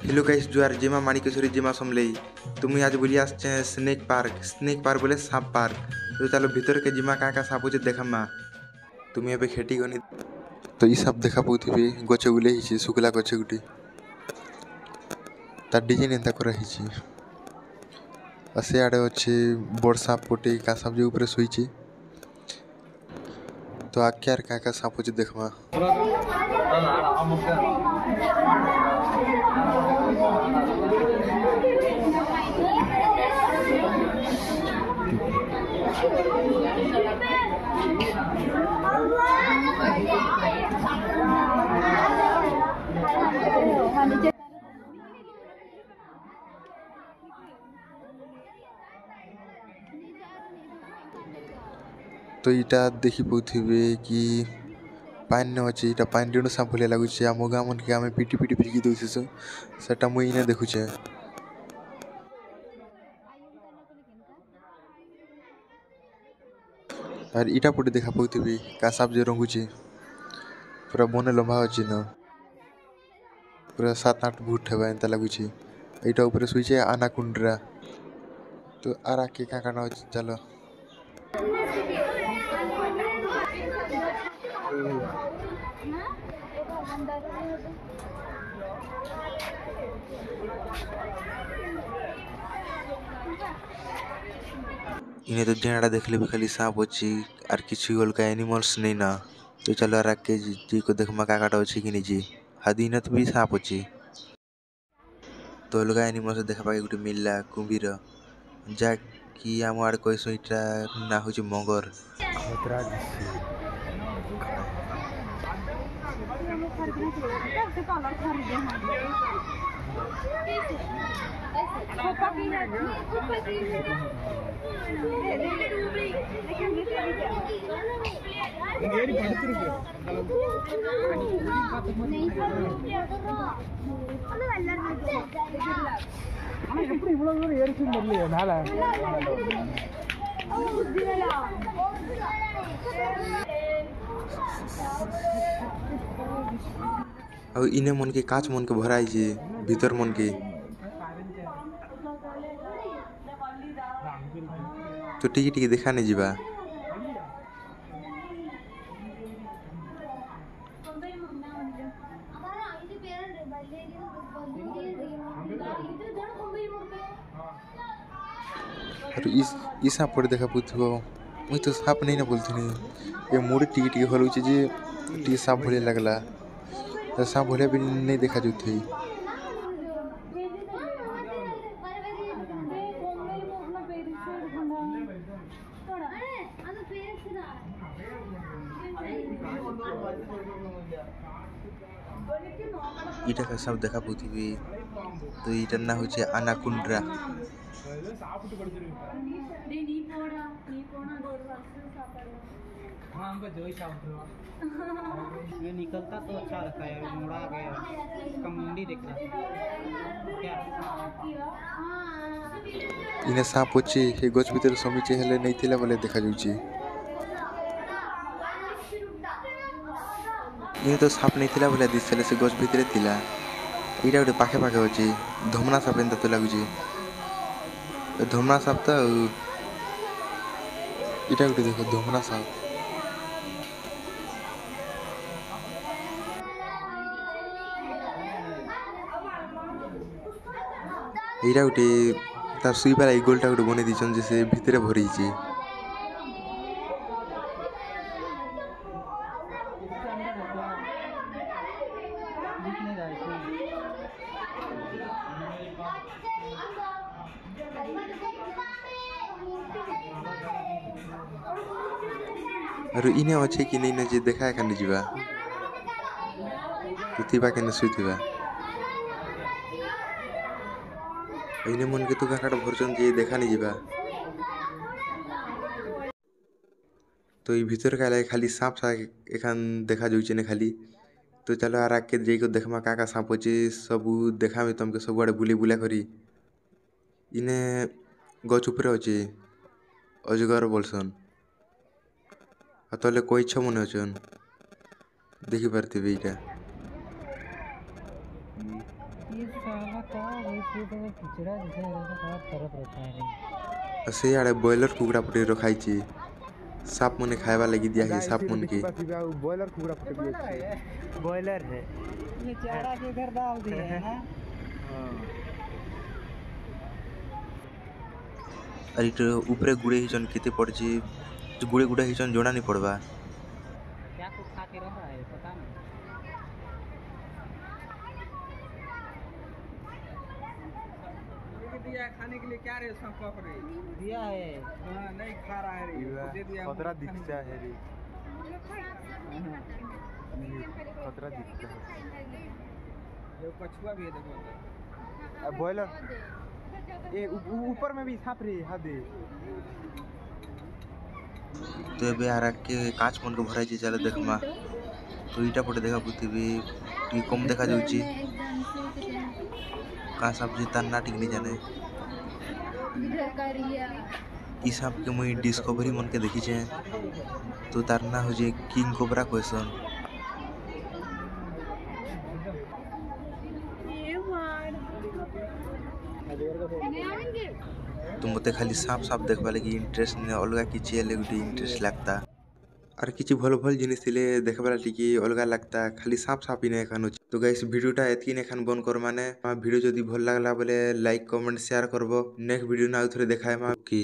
Hello guys जुआर जिमा माणिकेश्वरी जिमा समलेई तुम्हें आज बुली आसचे स्नेक पार्क बोले सांप पार्क तो चलो भीतर के जिमा का सांप होचे देखा मा तुम्हें एबे खेटी गनी तो ई सांप देखा पाउथिबे गछ गुले हिची सुकला गछ गुटी ता डिजाइन एंता करा हिची असे आडे अच्छे बड़ सांप पोटे का सांप जो ऊपर सोईची तो आख्यार का सांप होचे देखमा तो इटा देखी पाउथिबे कि पान न अछि इटा पान रेणु सांप भले लागुचे आम गाँ मन के आमे पिटी पिटी फिकी दउछिस सेटा मुई इने देखुचे और इटा पटे देखा पाउथिबे का सांप जे रंगुचे पूरा बने लंबा अछि न पूरा 7-8 फुट हेबा एंता लागुचे इटा ऊपर सुइचे आनाकुंड्रा तो आरा के का न चलो इन्हें तो जेड़ा देखले भी खाली सांप अछि आर किछि अलगा एनिमल्स नहीं ना तो चलो आरा के जी को देखमा का काटा अछि कि निजी हादी न तो भी सांप अछि तो अलगा एनिमल्स देखबा के गुटे मिलला कुंभीर जा कि आम आड़ कहसो इटा ना होछि मगर खतरा अब इने मन के काच मन के भराई जे भीतर मन के तो टिकी देखा नहीं जीवा और इस सांप पड़े देखा पुथबो मुई तो सांप नहीं ना बोलथनी ये मुड़ी टिकी हलुचे जे टी सांप भले लगला तो सांप भले भी नहीं देखा जुथे इटा का सांप देखा पुथबी तो इटा ना होचे आनाकुंड्रा ये निकलता तो अच्छा लगता है मुड़ा गया इसका मुंडी देख रहा क्या इने सांप होचे हे गछ भीतर समीचे हेले नहीं थिला बोले देखा जाउची इने तो सांप नहीं थिला बोले दिसले से गछ भीतर थिला इटा गोटे पाखे पाखे होची धमना सांप एंता तो लागुची धमना सांप तो इटा गोटे देखो धमना सांप एटा गोटे तार सुई पाला ई गोलटा गोटे बने दिछन जे से भीतर भरिची और इने अच्छे कि नहीं न जे देखा खाने जीवा तुथिबा के न सुइथिबा इने मन के तो काकाट भरचन जे देखा नहीं जीवा तो ई भीतर का लागे खाली सांप सा एखान देखा जाउचे ने खाली तो चलो आरा के जे को देखमा का सांप होचे सब देखा में तुमके सब आड़े बुली बुला करी इने गछ ऊपर अच्छे अजगर बोलसन तले कोई इच्छा मन अचन देखी पार्थिबे इटा ये साला का वही तो किचड़ा जैसे रहता है तरफ रहता है नहीं। से आड़े ब्रॉयलर कुकड़ा फुटे रखाई साप मने खाइबा लगी दिया है साप मन के बॉयलर कुकड़ा फुटे भी बॉयलर है ये चारा के इधर डाल दिए हैं ना। अरे तो ऊपरे गुड़े ही जन केते पड़ची जो गुड़े गुड़े ही जन जोड़ा नहीं पड़वा क्या कुछ खा के रहा है पता नहीं। दिया खाने के लिए क्या रे सब पकड़े दिया है हाँ नहीं खा रहा है रे दे दिया खतरा दिखता है रे खतरा दिखता है ये कछुआ भी है देखो बॉयलर ये ऊपर में भी सांप रे हदे तो एबे आरा के काच मन को भराई चले देखमा तो इटा पटे देखा पृथ्वी टी कम देखा जाउची का सब्जी तन्ना ठीक नहीं जाने ई सब के मुई डिस्कवरी मन के देखी छे तो तार ना हो जे किंग कोबरा क्वेश्चन तो मते खाली सांप सांप देखबा लगी इंटरेस्ट ने अलगा किछि एले गुटी इंटरेस्ट लागता और किछि भल भल जिनिस थिले देखबा टिकी अलगा लागता खाली सांप सांप ही ने एखान तो गाइस वीडियोटा एतकी ने एखान बंद कर माने वीडियो जदी भल लागला बोले लाइक कमेंट शेयर करबो नेक्स्ट वीडियो ना आउथरे देखाय मा की।